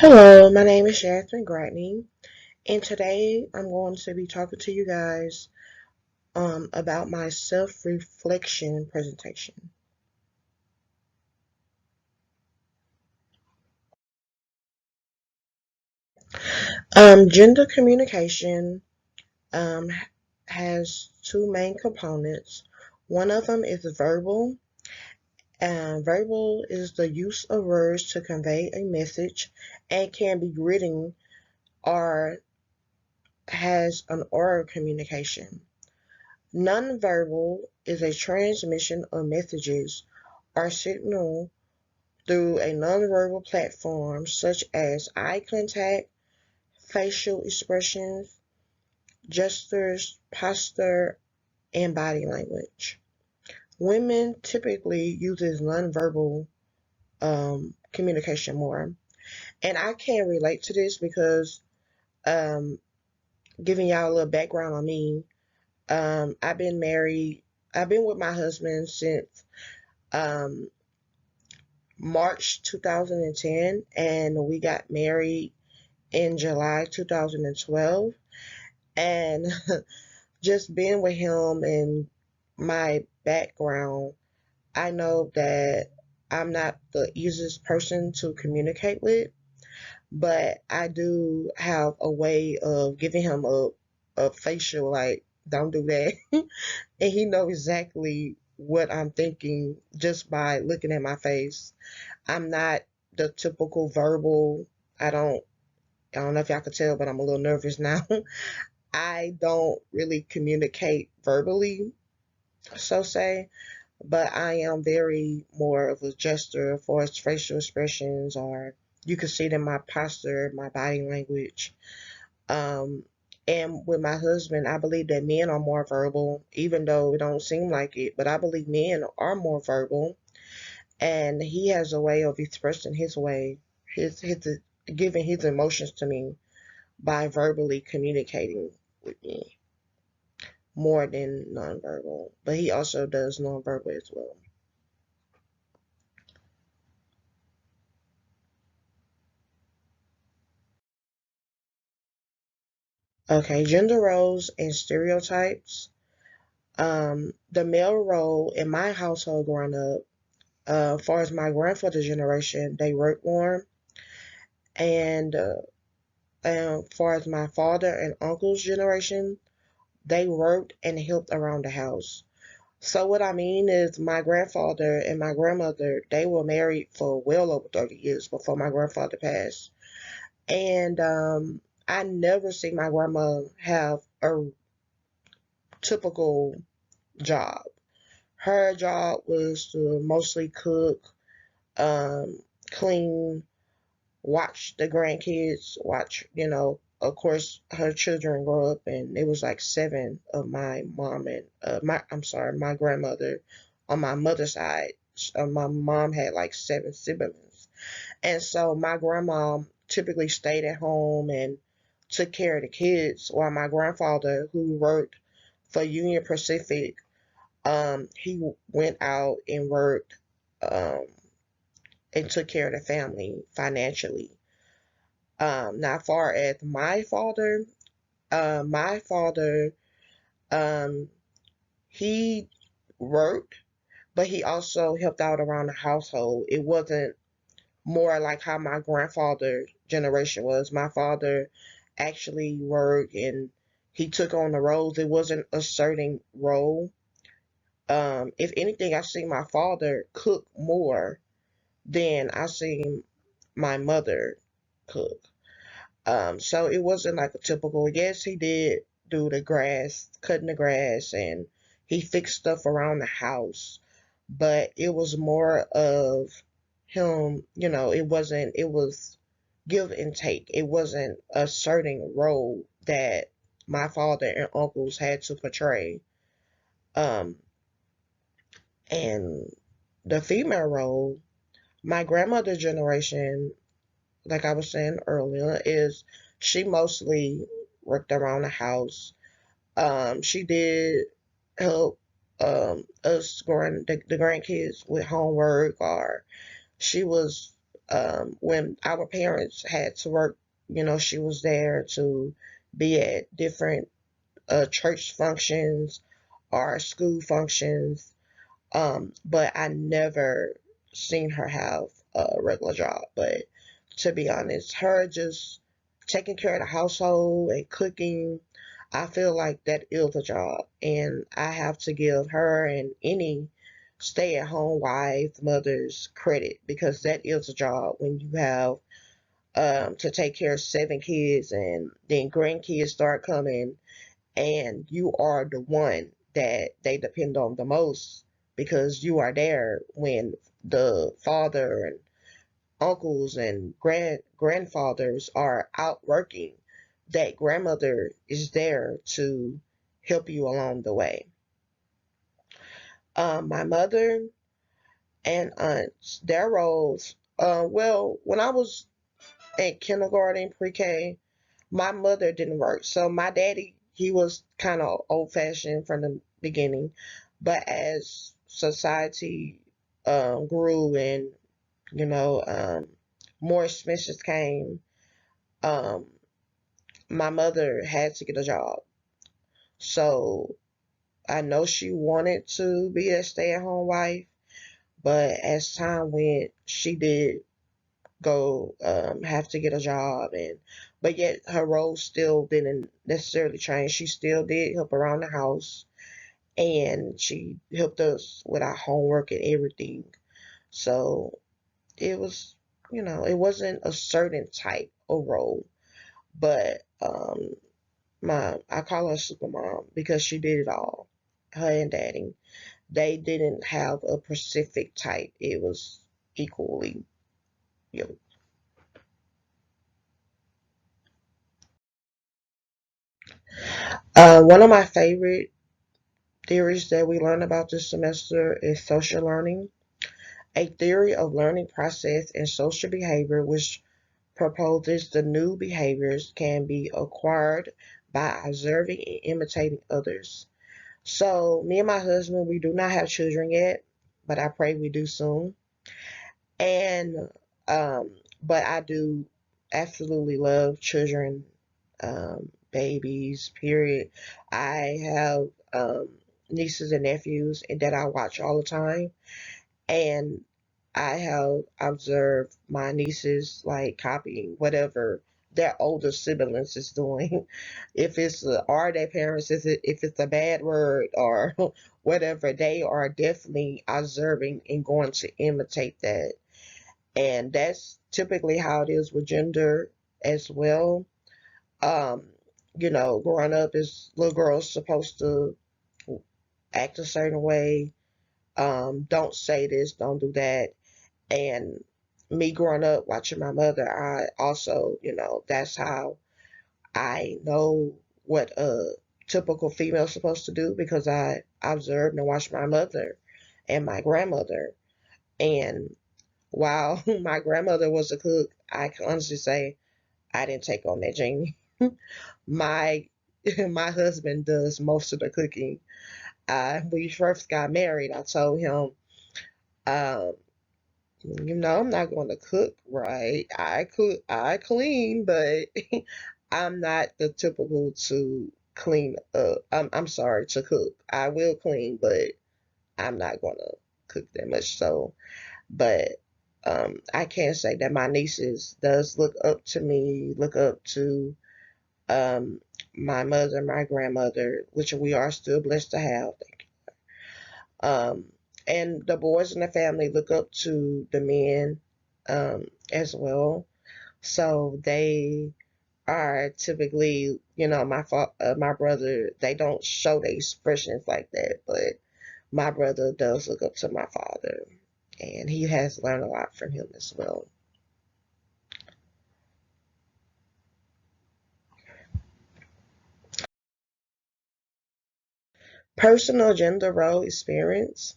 Hello, my name is Jazmine, and today I'm going to be talking to you guys about my self-reflection presentation. Gender communication um, has two main components. One of them is verbal. Verbal is the use of words to convey a message and can be written or has an oral communication. Nonverbal is a transmission of messages or signal through a nonverbal platform such as eye contact, facial expressions, gestures, posture, and body language. Women typically uses nonverbal communication more, and I can relate to this because um, giving y'all a little background on me. I've been married. I've been with my husband since um, March 2010, and we got married in July 2012. And just being with him and my background, I know that I'm not the easiest person to communicate with, but I do have a way of giving him a facial, like, don't do that. And he knows exactly what I'm thinking just by looking at my face. I'm not the typical verbal. I don't I don't know if y'all could tell, but I'm a little nervous now. I don't really communicate verbally, so say, but I am very more of a gesture for its facial expressions, or you can see it in my posture, my body language. Um, and with my husband, I believe that men are more verbal, even though it don't seem like it, but I believe men are more verbal, and he has a way of expressing his giving his emotions to me by verbally communicating with me more than nonverbal. But he also does nonverbal as well. Okay, gender roles and stereotypes. The male role in my household growing up, as far as my grandfather's generation, they worked more, and as far as my father and uncle's generation, they worked and helped around the house. So what I mean is my grandfather and my grandmother, they were married for well over 30 years before my grandfather passed. And I never see my grandma have a typical job. Her job was to mostly cook, um, clean, watch the grandkids, of course, her children grow up, and it was like seven of my mom and I'm sorry, my grandmother on my mother's side. My mom had like seven siblings, and so my grandma typically stayed at home and took care of the kids, while my grandfather, who worked for Union Pacific, he went out and worked um, and took care of the family financially. Now, far as my father, um, he worked, but he also helped out around the household. It wasn't more like how my grandfather generation was. My father actually worked and he took on the roles. It wasn't a certain role. If anything, I see my father cook more than I seen my mother cook. So it wasn't like a typical, yes, he did do the grass, cutting the grass, and he fixed stuff around the house, but it was more of him, it was give and take. It wasn't a certain role that my father and uncles had to portray. Um, and the female role, my grandmother's generation, like I was saying earlier, is she mostly worked around the house. She did help us growing the grandkids with homework, or she was When our parents had to work, she was there to be at different church functions or school functions. But I never seen her have a regular job. But to be honest, her just taking care of the household and cooking, I feel like that is a job. And I have to give her and any stay-at-home wife, mothers credit because that is a job when you have to take care of 7 kids and then grandkids start coming and you are the one that they depend on the most because you are there when the father and uncles and grandfathers are out working. That grandmother is there to help you along the way. My mother and aunts, their roles. Well, when I was in kindergarten, pre-K, my mother didn't work. So my daddy, he was kind of old fashioned from the beginning. But as society grew and, you know, um, more expenses came, um, my mother had to get a job. So I know she wanted to be a stay at home wife, but as time went, she did go have to get a job and but yet her role still didn't necessarily change. She still did help around the house and she helped us with our homework and everything. So it was, it wasn't a certain type of role, but my I call her super mom because she did it all. Her and daddy. They didn't have a specific type. It was equally yoked. One of my favorite theories that we learn about this semester is social learning, a theory of learning process and social behavior which proposes the new behaviors can be acquired by observing and imitating others. So, me and my husband, we do not have children yet, but I pray we do soon. And, um, but I do absolutely love children, babies, period. I have nieces and nephews and that I watch all the time. And I have observed my nieces like copying whatever their older siblings is doing. If it's are their parents, if it's a bad word or whatever, they are definitely observing and going to imitate that. And that's typically how it is with gender as well. Um, growing up is little girls supposed to act a certain way. Don't say this, don't do that. And me growing up watching my mother, I also, that's how I know what a typical female is supposed to do because I observed and watched my mother and my grandmother. And while my grandmother was a cook, I can honestly say I didn't take on that genie. My my husband does most of the cooking. When we first got married, I told him, um, I'm not going to cook right. I clean, but I'm not the typical to clean up. I'm sorry to cook. I will clean, but I'm not going to cook that much. So, but I can say that my nieces does look up to me, look up to um, my mother, my grandmother, which we are still blessed to have. Um, and the boys in the family look up to the men as well. So they are typically, my brother. They don't show their expressions like that, but my brother does look up to my father, and he has learned a lot from him as well. Personal gender role experience,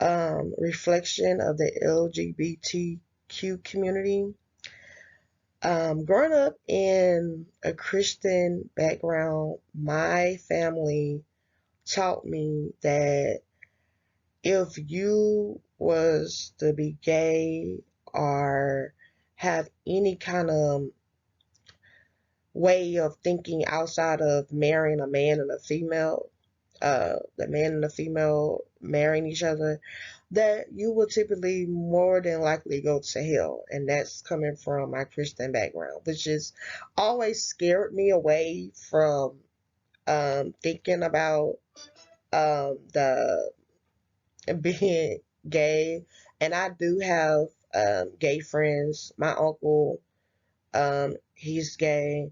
reflection of the LGBTQ community. Growing up in a Christian background, my family taught me that if you was to be gay have any kind of way of thinking outside of marrying a man and a female, the man and the female marrying each other, that you will typically more than likely go to hell. And that's coming from my Christian background, which has always scared me away from thinking about the being gay. And I do have gay friends. My uncle, he's gay.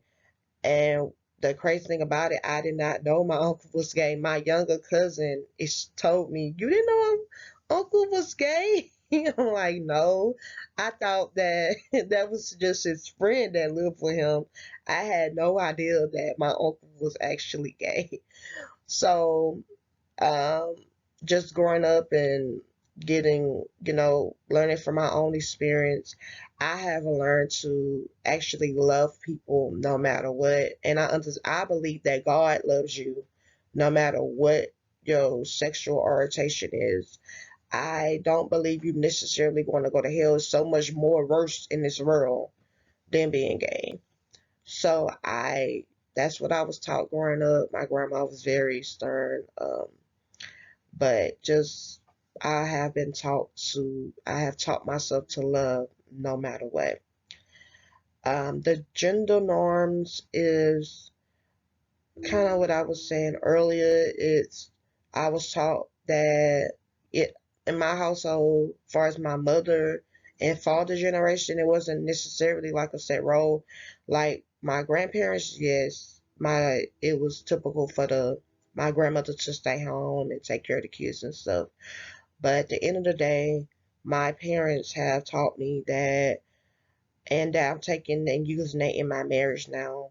And the crazy thing about it, I did not know my uncle was gay. My younger cousin is told me, "You didn't know uncle was gay?" I'm like, "No, I thought that that was just his friend that lived with him. I had no idea that my uncle was actually gay." So um, just growing up and getting, learning from my own experience, I have learned to actually love people no matter what. And I believe that God loves you no matter what your sexual orientation is. I don't believe you necessarily going to go to hell. It's so much more worse in this world than being gay. So that's what I was taught growing up. My grandma was very stern. But just I have taught myself to love no matter what. The gender norms is kind of what I was saying earlier. I was taught that it in my household, as far as my mother and father generation, it wasn't necessarily like a set role. Like my grandparents, yes, it was typical for my grandmother to stay home and take care of the kids and stuff. But at the end of the day, my parents have taught me that, and that I'm taking and using that in my marriage now,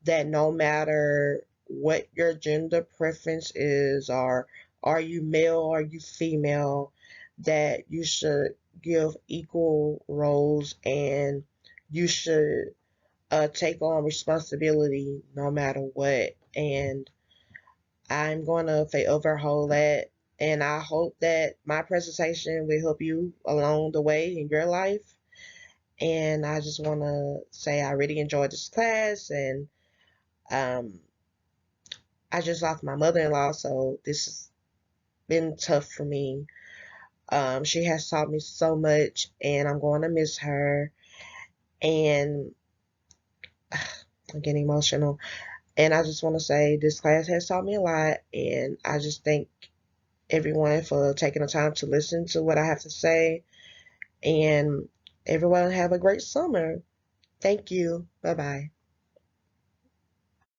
that no matter what your gender preference is, or are you male, or are you female, that you should give equal roles, and you should take on responsibility no matter what. And I'm going to overhaul that. And I hope that my presentation will help you along the way in your life. And I just want to say I really enjoyed this class. And um, I just lost my mother-in-law, so this has been tough for me. She has taught me so much, and I'm going to miss her. And I'm getting emotional. And I just want to say this class has taught me a lot. And I just thank everyone for taking the time to listen to what I have to say. And everyone have a great summer. Thank you. Bye bye.